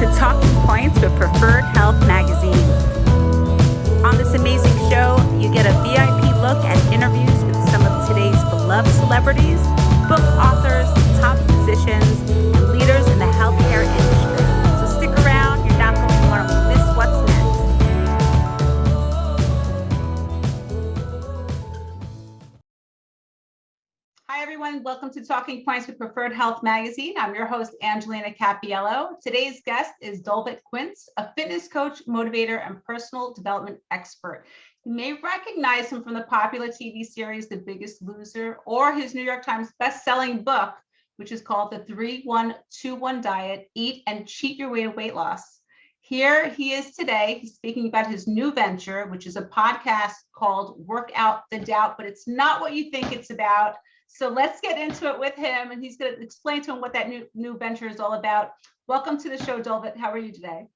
to Talking Points with Preferred Health Magazine. On this amazing show, you get a VIP look at interviews with some of today's beloved celebrities, book authors, top physicians, and leaders in the healthcare industry. So stick around, you're not going to want to miss what's next. Hi, everyone. Welcome to Talking Points with Preferred Health Magazine. I'm your host, Angelina Cappiello. Today's guest is Dolvett Quince, a fitness coach, motivator, and personal development expert. You may recognize him from the popular TV series, The Biggest Loser, or his New York Times best-selling book, which is called The 3-1-2-1 Diet, Eat and Cheat Your Way to Weight Loss. Here he is today. He's speaking about his new venture, which is a podcast called Work Out the Doubt, but it's not what you think it's about. So let's get into it with him, and he's going to explain to him what that new venture is all about. Welcome to the show, Dolvett. How are you today?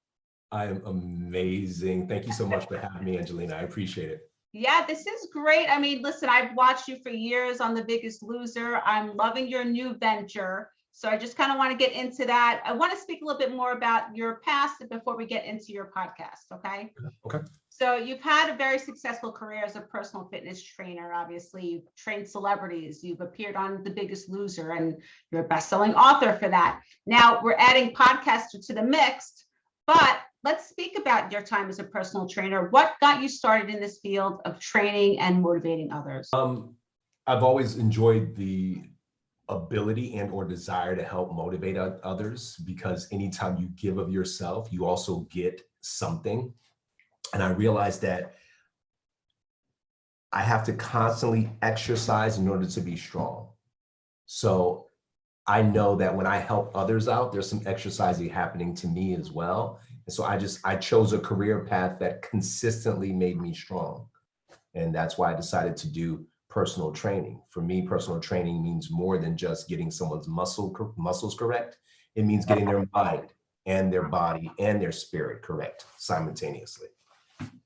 I am amazing. Thank you so much for having me, Angelina. I appreciate it. Yeah, this is great. I mean, listen, I've watched you for years on The Biggest Loser. I'm loving your new venture. So I just kind of want to get into that. I want to speak a little bit more about your past before we get into your podcast, okay? Okay. So you've had a very successful career as a personal fitness trainer. Obviously, you've trained celebrities. You've appeared on The Biggest Loser, and you're a best-selling author for that. Now we're adding podcaster to the mix, but let's speak about your time as a personal trainer. What got you started in this field of training and motivating others? I've always enjoyed the ability and or desire to help motivate others, because anytime you give of yourself, you also get something. And I realized that I have to constantly exercise in order to be strong. So I know that when I help others out, there's some exercising happening to me as well. And so I chose a career path that consistently made me strong. And that's why I decided to do personal training. For me, personal training means more than just getting someone's muscles correct. It means getting their mind and their body and their spirit correct simultaneously.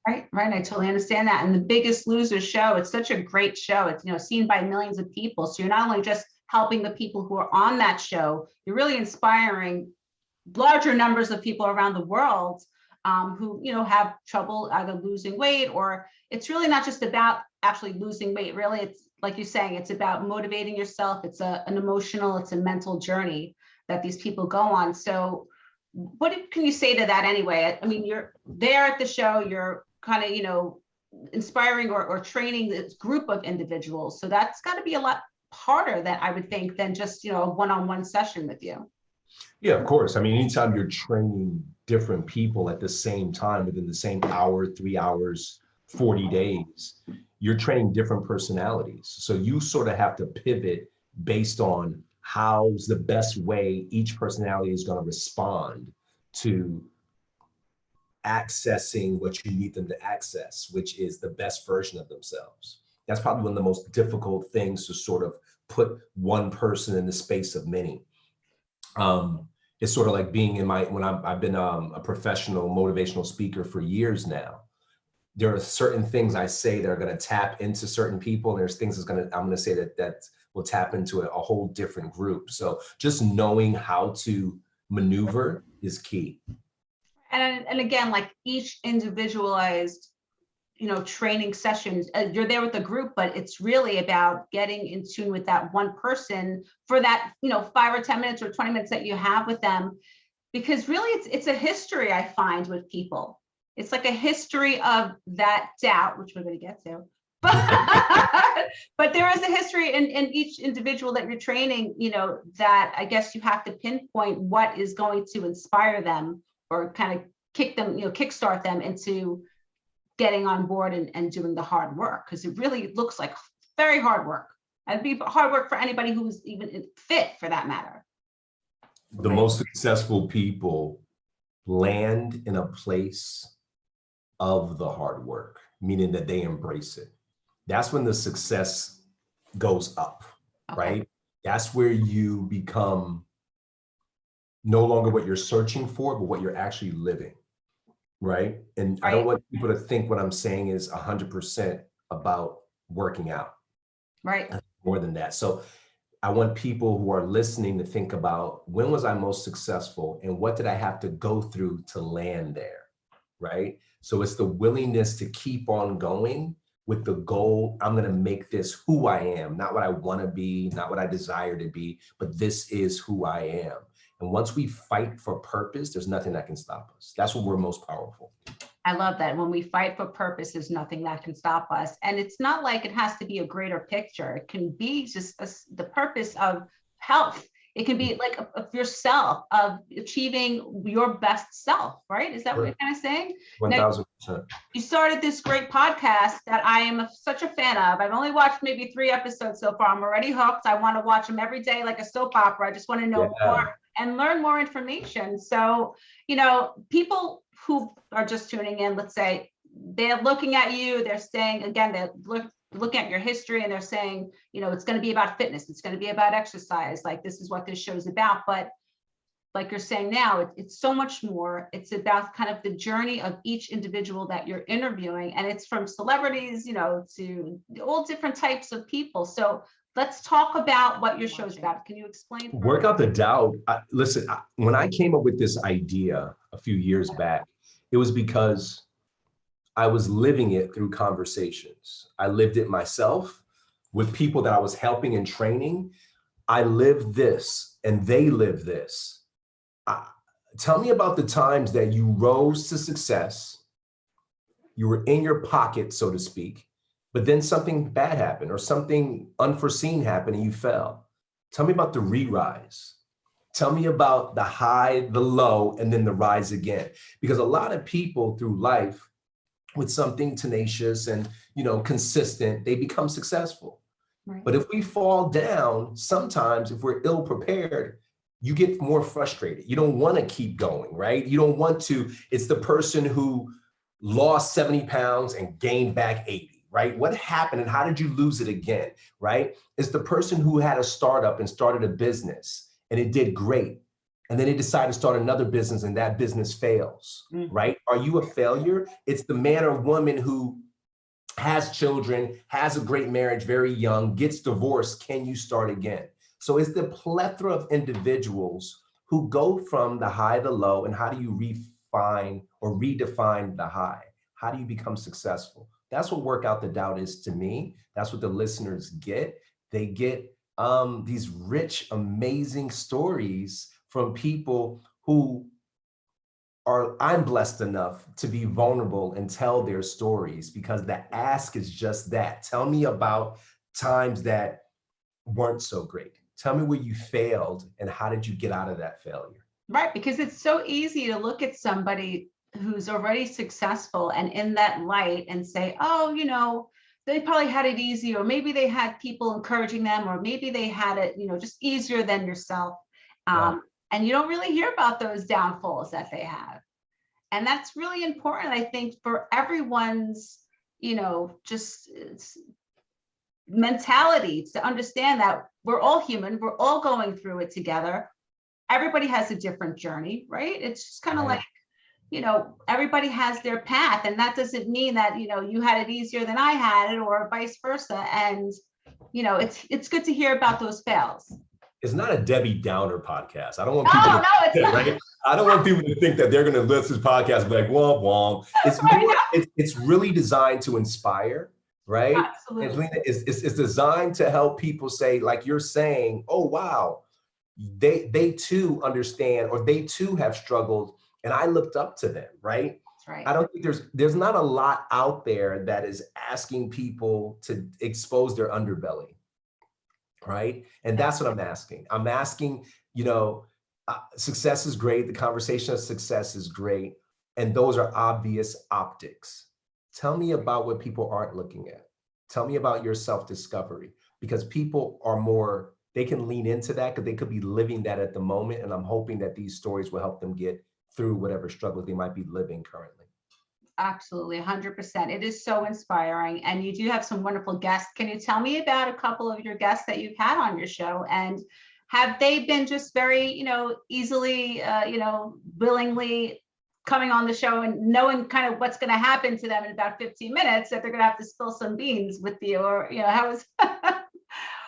Right. I totally understand that. And The Biggest Loser show, it's such a great show. It's, seen by millions of people. So you're not only just helping the people who are on that show, you're really inspiring larger numbers of people around the world who, have trouble either losing weight, or it's really not just about actually losing weight. Really, it's like you're saying, it's about motivating yourself. It's an emotional, it's a mental journey that these people go on. So what can you say to that anyway? I mean, you're there at the show, you're kind of, inspiring or training this group of individuals. So that's got to be a lot harder, that I would think, than just, a one-on-one session with you. Yeah, of course. I mean, anytime you're training different people at the same time within the same hour, 3 hours, 40 days, you're training different personalities. So you sort of have to pivot based on how's the best way each personality is going to respond to accessing what you need them to access, which is the best version of themselves. That's probably one of the most difficult things, to sort of put one person in the space of many. It's sort of like being I've been a professional motivational speaker for years now. There are certain things I say that are going to tap into certain people, and there's things I'm going to say that will tap into a whole different group. So just knowing how to maneuver is key. And again, like each individualized, training sessions, you're there with the group, but it's really about getting in tune with that one person for that, 5 or 10 minutes or 20 minutes that you have with them. Because really it's a history, I find, with people. It's like a history of that doubt, which we're going to get to. But there is a history in each individual that you're training, that I guess you have to pinpoint what is going to inspire them, or kind of kickstart them into getting on board and doing the hard work, because it really looks like very hard work. It'd be hard work for anybody who's even fit, for that matter. The most successful people land in a place of the hard work, meaning that they embrace it. That's when the success goes up, right? That's where you become no longer what you're searching for, but what you're actually living, right? And I don't want people to think what I'm saying is 100% about working out. Right. More than that. So I want people who are listening to think about, when was I most successful and what did I have to go through to land there, right? So it's the willingness to keep on going with the goal, I'm going to make this who I am, not what I want to be, not what I desire to be, but this is who I am. And once we fight for purpose, there's nothing that can stop us. That's when we're most powerful. I love that. When we fight for purpose, there's nothing that can stop us. And it's not like it has to be a greater picture. It can be just the purpose of health. It can be like of yourself, of achieving your best self, right? Is that what you're kind of saying? 1000%. You started this great podcast that I am such a fan of. I've only watched maybe 3 episodes so far. I'm already hooked. I want to watch them every day like a soap opera. I just want to know more and learn more information. So, people who are just tuning in, let's say they're looking at you, they're saying, again, they're looking at your history and they're saying, it's going to be about fitness. It's going to be about exercise. Like, this is what this show's about. But like you're saying now, it's so much more. It's about kind of the journey of each individual that you're interviewing. And it's from celebrities, to all different types of people. So let's talk about what your show's about. Can you explain? Work out the doubt. Listen, when I came up with this idea a few years back, it was because I was living it through conversations. I lived it myself with people that I was helping and training. I lived this and they lived this. Tell me about the times that you rose to success, you were in your pocket, so to speak, but then something bad happened or something unforeseen happened and you fell. Tell me about the re-rise. Tell me about the high, the low, and then the rise again. Because a lot of people through life with something tenacious and, consistent, they become successful. Right. But if we fall down, sometimes if we're ill prepared, you get more frustrated. You don't want to keep going, right? You don't want to. It's the person who lost 70 pounds and gained back 80, right? What happened and how did you lose it again, right? It's the person who had a startup and started a business and it did great. And then they decide to start another business and that business fails, right? Are you a failure? It's the man or woman who has children, has a great marriage, very young, gets divorced. Can you start again? So it's the plethora of individuals who go from the high, the low, and how do you refine or redefine the high? How do you become successful? That's what Work Out the Doubt is to me. That's what the listeners get. They get these rich, amazing stories from people who I'm blessed enough to be vulnerable and tell their stories, because the ask is just that. Tell me about times that weren't so great. Tell me where you failed and how did you get out of that failure? Right, because it's so easy to look at somebody who's already successful and in that light and say, oh, they probably had it easy, or maybe they had people encouraging them, or maybe they had it, just easier than yourself. And you don't really hear about those downfalls that they have. And that's really important, I think, for everyone's, just mentality to understand that we're all human, we're all going through it together. Everybody has a different journey, right? It's just kind of like, everybody has their path, and that doesn't mean that, you had it easier than I had it, or vice versa. And, it's good to hear about those fails. It's not a Debbie Downer podcast. I don't want people right? I don't want people to think that they're going to listen to this podcast and be like, womp womp. It's really designed to inspire, right? Absolutely. Angelina, it's designed to help people say, like you're saying, oh, wow, they too understand, or they too have struggled, and I looked up to them, right? That's right. I don't think there's not a lot out there that is asking people to expose their underbelly, right? And that's what I'm asking. I'm asking, success is great. The conversation of success is great. And those are obvious optics. Tell me about what people aren't looking at. Tell me about your self-discovery, because people are more, they can lean into that because they could be living that at the moment. And I'm hoping that these stories will help them get through whatever struggles they might be living currently. Absolutely, 100%. It is so inspiring. And you do have some wonderful guests. Can you tell me about a couple of your guests that you've had on your show? And have they been just very, easily, willingly coming on the show and knowing kind of what's going to happen to them in about 15 minutes, that they're going to have to spill some beans with you, or, how is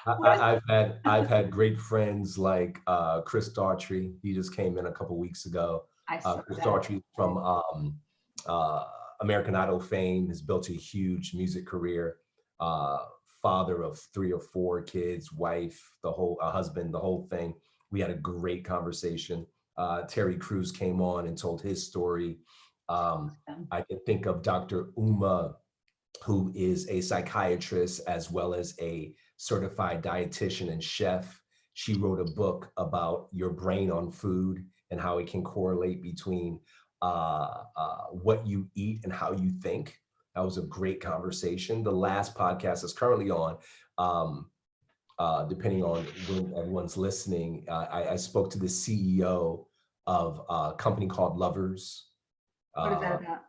I've had great friends like Chris Daughtry. He just came in a couple weeks ago. I saw Chris that. Daughtry from uh, American Idol fame has built a huge music career. Uh, Father of 3 or 4 kids, wife, the whole husband, the whole thing. We had a great conversation. Terry Crews came on and told his story. I can think of Dr. Uma, who is a psychiatrist as well as a certified dietitian and chef. She wrote a book about your brain on food and how it can correlate between what you eat and how you think. That was a great conversation. The last podcast is currently on. Depending on when everyone's listening, I spoke to the CEO of a company called Lovers. What is that about?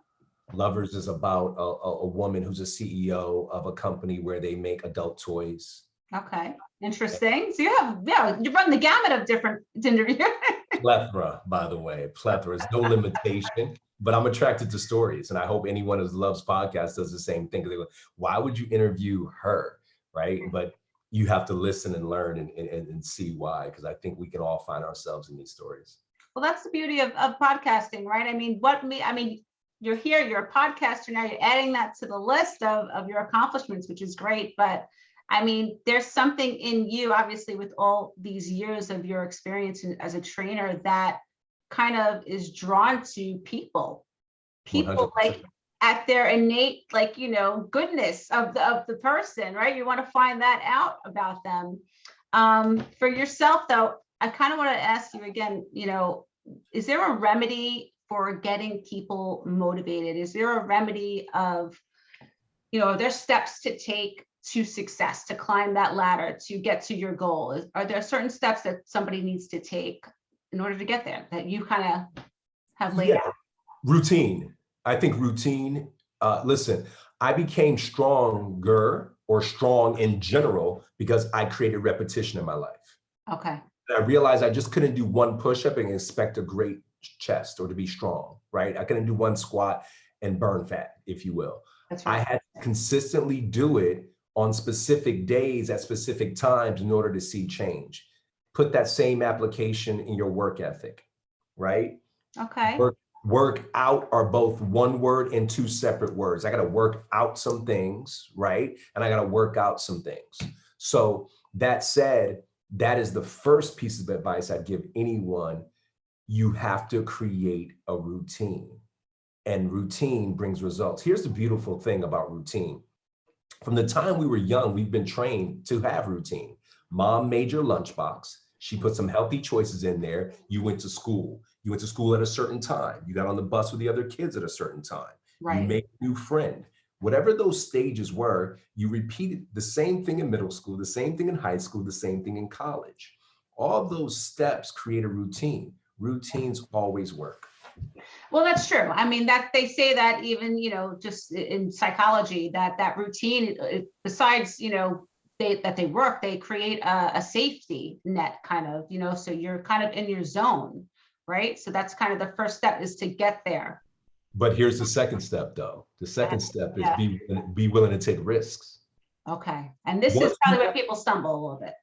Lovers is about a woman who's a CEO of a company where they make adult toys. Okay, interesting. So you run the gamut of different interviews. Plethora, by the way, plethora is no limitation, but I'm attracted to stories. And I hope anyone who loves podcasts does the same thing. They go, why would you interview her, right? But you have to listen and learn and see why, because I think we can all find ourselves in these stories. Well, that's the beauty of podcasting, right? I mean, you're here, you're a podcaster now, you're adding that to the list of your accomplishments, which is great. But I mean, there's something in you, obviously, with all these years of your experience as a trainer that kind of is drawn to people 100%. like at their innate, like, goodness of the person, right? You want to find that out about them. For yourself, though, I kind of want to ask you again, is there a remedy for getting people motivated? Is there a remedy of, are there steps to take to success, to climb that ladder, to get to your goal? Are there certain steps that somebody needs to take in order to get there that you kind of have laid out? Routine. I think routine. Listen, I became stronger or strong in general because I created repetition in my life. Okay. And I realized I just couldn't do one push-up and expect a great chest or to be strong, right? I couldn't do one squat and burn fat, if you will. That's right. I had to consistently do it on specific days at specific times in order to see change. Put that same application in your work ethic, right? Okay. Work out are both one word and 2 separate words. I got to work out some things, right? And I got to work out some things. So that said, that is the first piece of advice I'd give anyone. You have to create a routine, and routine brings results. Here's the beautiful thing about routine. From the time we were young, we've been trained to have routine. Mom made your lunchbox. She put some healthy choices in there. You went to school. You went to school at a certain time. You got on the bus with the other kids at a certain time. Right. You made a new friend. Whatever those stages were, you repeated the same thing in middle school, the same thing in high school, the same thing in college. All those steps create a routine. Routines always work. Well, that's true. I mean, that they say that even, just in psychology, that routine, besides, they work, they create a safety net kind of, so you're kind of in your zone, right? So that's kind of the first step, is to get there. But here's the second step, though. The second step is be willing to take risks. Okay. And this is probably where people stumble a little bit.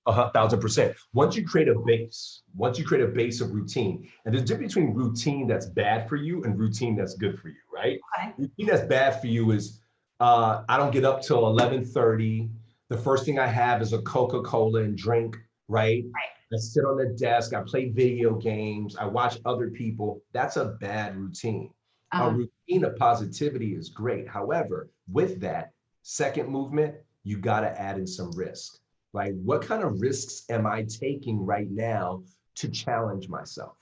1,000%. Once you create a base of routine, and there's a difference between routine that's bad for you and routine that's good for you, right? Okay. Routine that's bad for you is, I don't get up till 11:30. The first thing I have is a Coca-Cola and drink, right? I sit on the desk, I play video games, I watch other people. That's a bad routine. A routine of positivity is great. However, with that second movement, you got to add in some risk. Like, what kind of risks am I taking right now to challenge myself?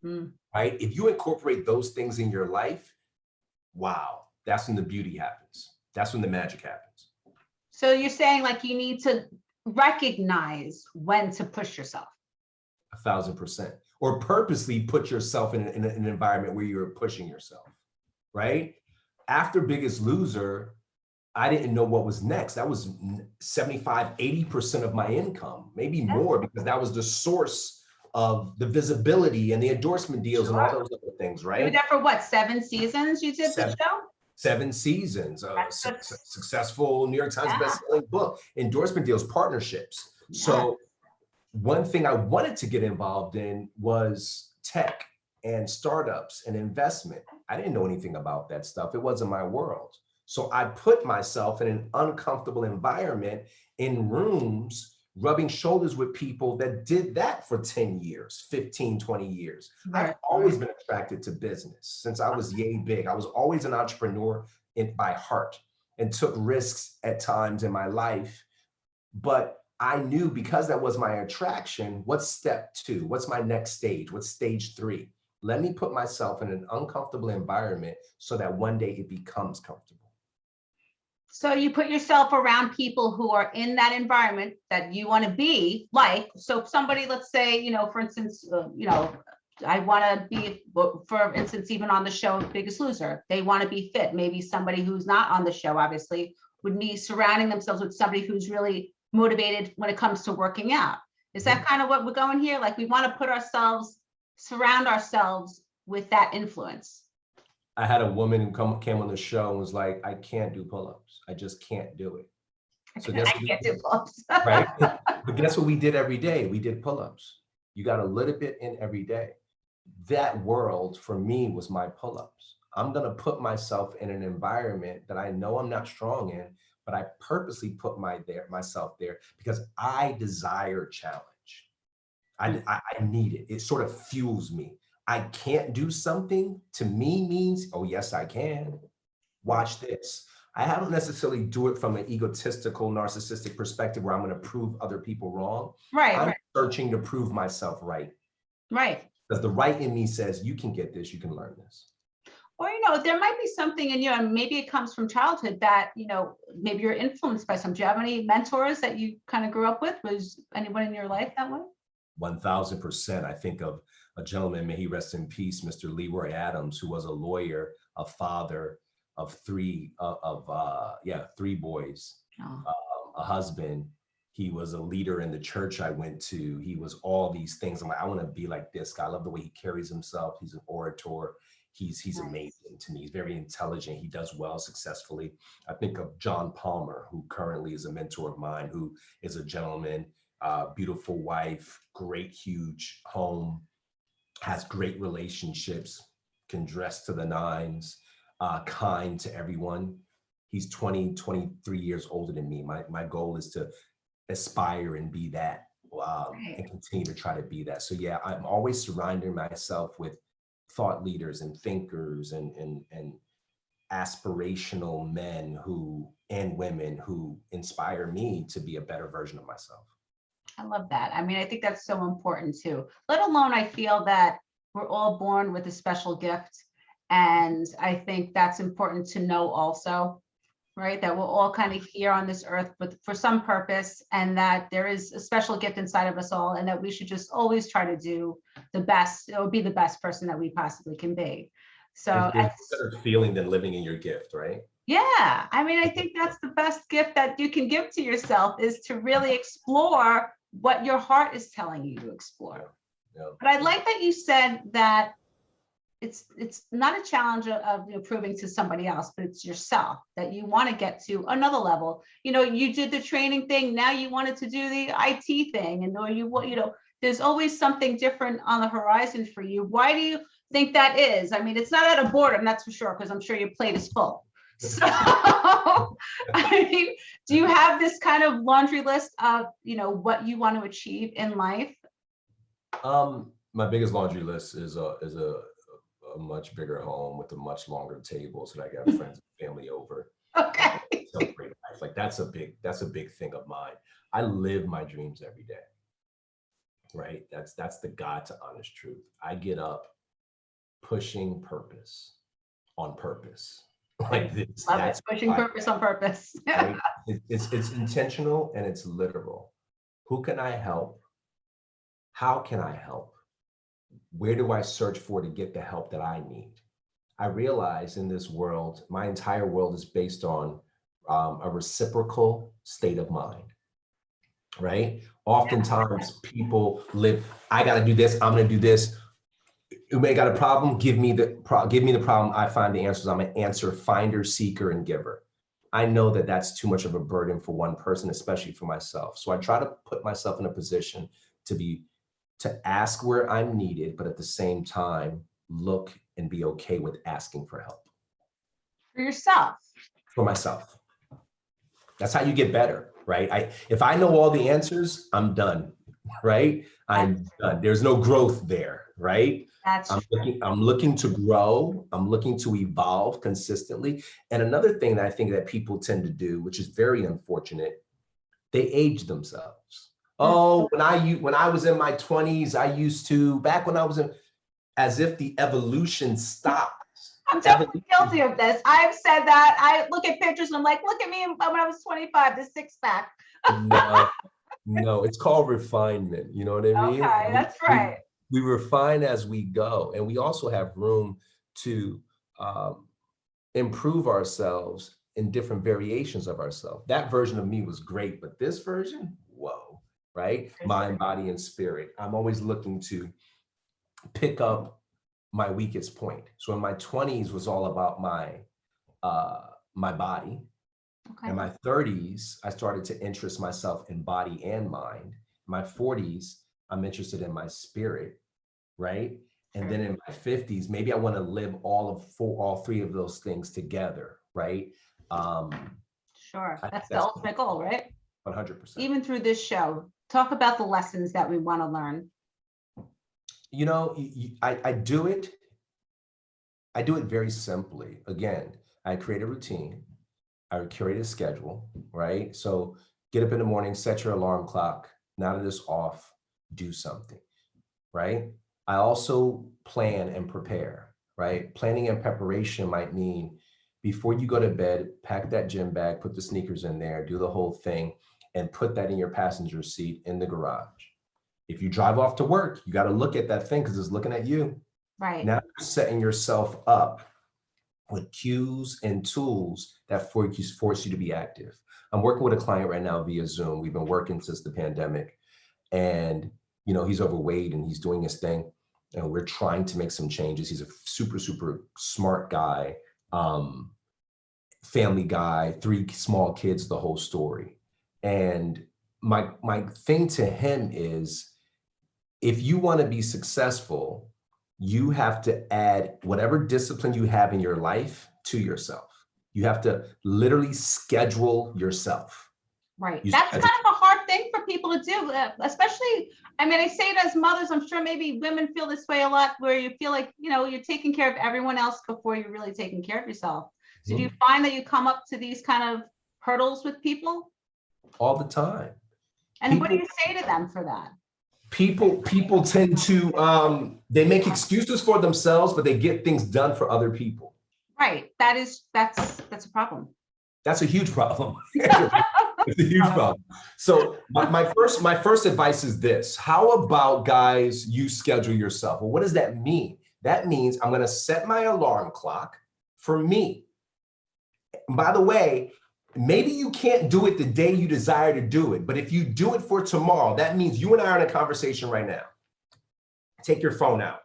Right? If you incorporate those things in your life, wow, that's when the beauty happens. That's when the magic happens. So you're saying, like, you need to recognize when to push yourself. 1,000%. Or purposely put yourself in an environment where you're pushing yourself, right? After Biggest Loser, I didn't know what was next. That was 75, 80% of my income, maybe more, because that was the source of the visibility and the endorsement deals and all those other things, right? You were there for what, 7 seasons you did the show? 7 seasons, successful New York Times bestselling book, endorsement deals, partnerships. Yeah. So one thing I wanted to get involved in was tech and startups and investment. I didn't know anything about that stuff. It wasn't my world. So I put myself in an uncomfortable environment in rooms, rubbing shoulders with people that did that for 10 years, 15, 20 years. Right. I've always been attracted to business since I was yay big. I was always an entrepreneur by heart and took risks at times in my life. But I knew because that was my attraction, what's step 2? What's my next stage? What's stage 3? Let me put myself in an uncomfortable environment so that one day it becomes comfortable. So you put yourself around people who are in that environment that you want to be like. So somebody, let's say, you know, for instance, I want to be, for instance, even on the show Biggest Loser, they want to be fit. Maybe somebody who's not on the show, obviously, would be surrounding themselves with somebody who's really motivated when it comes to working out. Is that kind of what we're going here? Like we want to surround ourselves with that influence. I had a woman who came on the show and was like, I can't do pull-ups. I just can't do it. So I can't do pull-ups. Right? But guess what we did every day? We did pull-ups. You got a little bit in every day. That world for me was my pull-ups. I'm going to put myself in an environment that I know I'm not strong in, but I purposely put myself there because I desire challenge. I need it. It sort of fuels me. I can't do something to me means, oh, yes, I can. Watch this. I don't necessarily do it from an egotistical, narcissistic perspective where I'm going to prove other people wrong. I'm searching to prove myself right. Right. Because the right in me says, you can get this, you can learn this. Or, there might be something in you, and maybe it comes from childhood that, maybe you're influenced by some. Do you have any mentors that you kind of grew up with? Was anyone in your life that way? 1000%. I think of a gentleman, may he rest in peace, Mr. Leroy Adams, who was a lawyer, a father of three boys, a husband. He was a leader in the church I went to. He was all these things. I'm like, I want to be like this guy. I love the way he carries himself. He's an orator. He's amazing to me. He's very intelligent. He does well successfully. I think of John Palmer, who currently is a mentor of mine, who is a gentleman, beautiful wife, great, huge home, has great relationships, can dress to the nines, kind to everyone. He's 23 years older than me. My goal is to aspire and be that, and continue to try to be that. So yeah, I'm always surrounding myself with thought leaders and thinkers and aspirational men and women who inspire me to be a better version of myself. I love that. I mean, I think that's so important too. Let alone, I feel that we're all born with a special gift. And I think that's important to know also, right? That we're all kind of here on this earth for some purpose, and that there is a special gift inside of us all, and that we should just always try to do the best, or be the best person that we possibly can be. So it's a better feeling than living in your gift, right? Yeah. I mean, I think that's the best gift that you can give to yourself, is to really explore what your heart is telling you to explore. Yeah. But I like that you said that it's not a challenge of proving to somebody else, but it's yourself, that you want to get to another level. You did the training thing. Now you wanted to do the IT thing, and there's always something different on the horizon for you. Why do you think that is? I mean, it's not out of boredom, that's for sure, because I'm sure your plate is full. So, I mean, do you have this kind of laundry list of, what you want to achieve in life? My biggest laundry list is a much bigger home with a much longer table so that I can have friends and family over. Okay. Celebrate life. Like that's a big thing of mine. I live my dreams every day. Right? That's the God to honest truth. I get up pushing purpose on purpose. Like this. That's pushing purpose on purpose. Right? It's intentional and it's literal. Who can I help? How can I help? Where do I search for to get the help that I need? I realize in this world, my entire world is based on a reciprocal state of mind, right? Oftentimes people live, I got to do this, I'm going to do this. You may got a problem, give me the problem, I find the answers. I'm an answer finder, seeker, and giver. I know that that's too much of a burden for one person, especially for myself. So I try to put myself in a position to ask where I'm needed, but at the same time, look and be okay with asking for help. For yourself. For myself. That's how you get better, right? If I know all the answers, I'm done, right? I'm done. There's no growth there, right? I'm looking to grow. I'm looking to evolve consistently. And another thing that I think that people tend to do, which is very unfortunate, they age themselves. Oh, when I was in my 20s, I used to, back when I was in, as if the evolution stopped. I'm definitely guilty of this. I've said that. I look at pictures and I'm like, look at me when I was 25, the six pack. No, it's called refinement. You know what I mean? Okay, that's right. We refine as we go. And we also have room to improve ourselves in different variations of ourselves. That version of me was great, but this version, whoa, right? Mind, body, and spirit. I'm always looking to pick up my weakest point. So in my 20s was all about my body. Okay. In my 30s, I started to interest myself in body and mind. In my 40s, I'm interested in my spirit, right? And then in my 50s, maybe I want to live all three of those things together, right? Sure, that's the ultimate goal, right? 100%. Even through this show, talk about the lessons that we want to learn. You know, I do it very simply. Again, I create a routine. I create a schedule, right? So get up in the morning, set your alarm clock. Now that it's off, do something, right? I also plan and prepare, right? Planning and preparation might mean before you go to bed, pack that gym bag, put the sneakers in there, do the whole thing, and put that in your passenger seat in the garage. If you drive off to work, you got to look at that thing because it's looking at you. Right. Now you're setting yourself up with cues and tools that force you to be active. I'm working with a client right now via Zoom. We've been working since the pandemic, and he's overweight and he's doing his thing. And we're trying to make some changes. He's a super, super smart guy, family guy, 3 small kids, the whole story. And my thing to him is, if you want to be successful, you have to add whatever discipline you have in your life to yourself. You have to literally schedule yourself. Right. That's kind of a hard thing for people to do, especially, I mean, I say it as mothers, I'm sure maybe women feel this way a lot, where you feel like, you're taking care of everyone else before you're really taking care of yourself. So do you find that you come up to these kind of hurdles with people? All the time. And what do you say to them for that? People tend to, they make excuses for themselves, but they get things done for other people. Right. That's a problem. That's a huge problem. It's a huge problem. So my first advice is this: how about, guys, you schedule yourself? Well, what does that mean? That means I'm going to set my alarm clock for me. And by the way, maybe you can't do it the day you desire to do it, but if you do it for tomorrow, that means you and I are in a conversation right now. Take your phone out.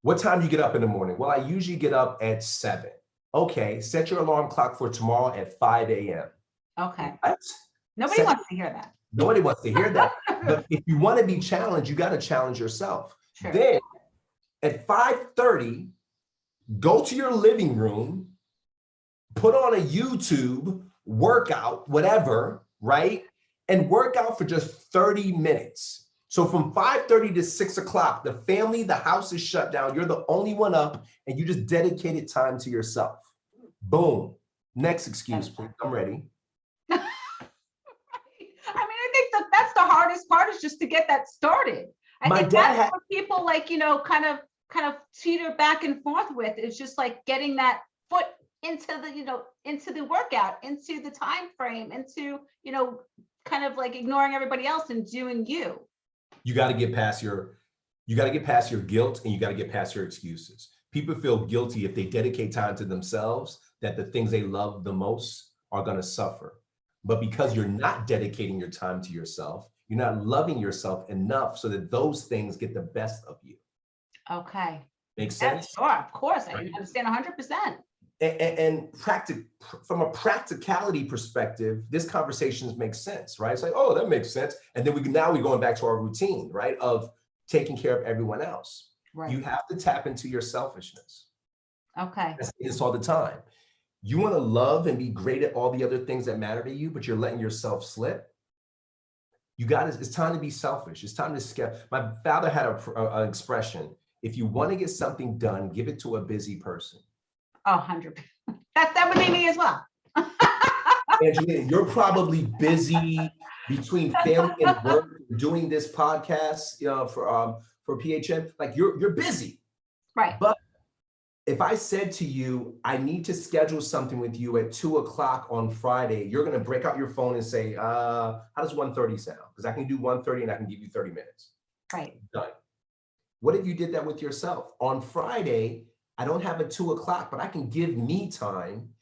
What time do you get up in the morning? Well, I usually get up at 7. Okay, set your alarm clock for tomorrow at 5 a.m. Okay. What? Nobody wants to hear that. Nobody wants to hear that. But if you want to be challenged, you got to challenge yourself. Sure. Then at 5:30, go to your living room, put on a YouTube workout, whatever, right? And work out for just 30 minutes. So from 5:30 to 6 o'clock, the family, the house is shut down. You're the only one up, and you just dedicated time to yourself. Boom. Next excuse, please. I'm ready. I mean, I think that's the hardest part, is just to get that started. I think that's what people kind of teeter back and forth with, is just like getting that foot into the workout, into the time frame, into, kind of like ignoring everybody else and doing you. You got to get past your guilt, and you got to get past your excuses. People feel guilty if they dedicate time to themselves, that the things they love the most are going to suffer. But because you're not dedicating your time to yourself, you're not loving yourself enough so that those things get the best of you. Okay. Makes Yeah, sense? sure, of course. I Right. understand 100%. And from a practicality perspective, this conversations make sense, right? It's like, oh, that makes sense. And then we're going back to our routine, right? Of taking care of everyone else. You Right. have to tap into your selfishness. Okay. I say this all the time. You want to love and be great at all the other things that matter to you, but you're letting yourself slip. It's time to be selfish. It's time to scale. My father had an expression: if you want to get something done, give it to a busy person. Oh, 100%. That would be me as well. Angelina, you're probably busy between family and work doing this podcast, for PHN. Like you're busy. Right. But if I said to you, I need to schedule something with you at 2:00 on Friday, you're gonna break out your phone and say, how does 1:30 sound? Because I can do 1:30 and I can give you 30 minutes. Right. Done. What if you did that with yourself? On Friday, I don't have a 2:00, but I can give me time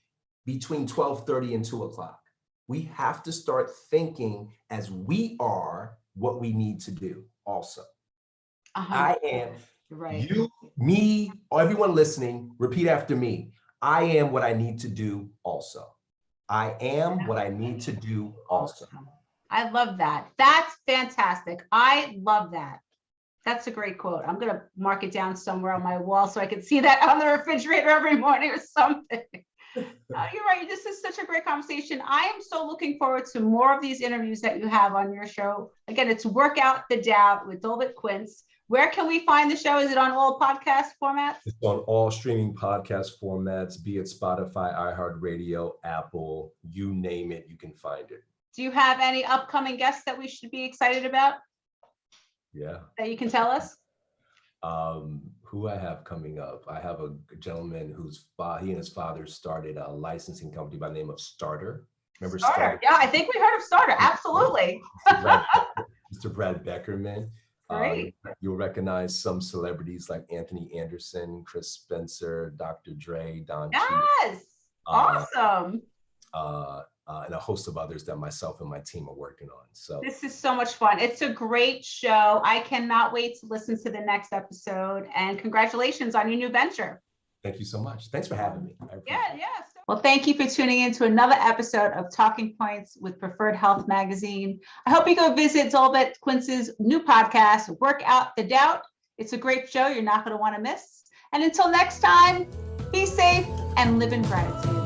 between 12:30 and 2:00. We have to start thinking as we are what we need to do also. I am, Right. you, me, or everyone listening, repeat after me. I am what I need to do also. I am what I need to do also. I love that. That's fantastic. I love that. That's a great quote. I'm going to mark it down somewhere on my wall so I can see that on the refrigerator every morning or something. You're right. This is such a great conversation. I am so looking forward to more of these interviews that you have on your show. Again, it's Work Out the Doubt with Dolvett Quince. Where can we find the show? Is it on all podcast formats? It's on all streaming podcast formats, be it Spotify, iHeartRadio, Apple, you name it, you can find it. Do you have any upcoming guests that we should be excited about? Yeah. That you can tell us? Who I have coming up, I have a gentleman he and his father started a licensing company by the name of Starter. Remember Starter? Yeah, I think we heard of Starter. Absolutely. Mr. Brad Beckerman. Great. You'll recognize some celebrities like Anthony Anderson, Chris Spencer, Dr. Dre, Don Cheadle. Yes. Awesome. And a host of others that myself and my team are working on. So this is so much fun. It's a great show. I cannot wait to listen to the next episode. And congratulations on your new venture. Thank you so much. Thanks for having me. Yeah. Well, thank you for tuning in to another episode of Talking Points with Preferred Health Magazine. I hope you go visit Dolvett Quince's new podcast, Work Out the Doubt. It's a great show you're not going to want to miss. And until next time, be safe and live in gratitude.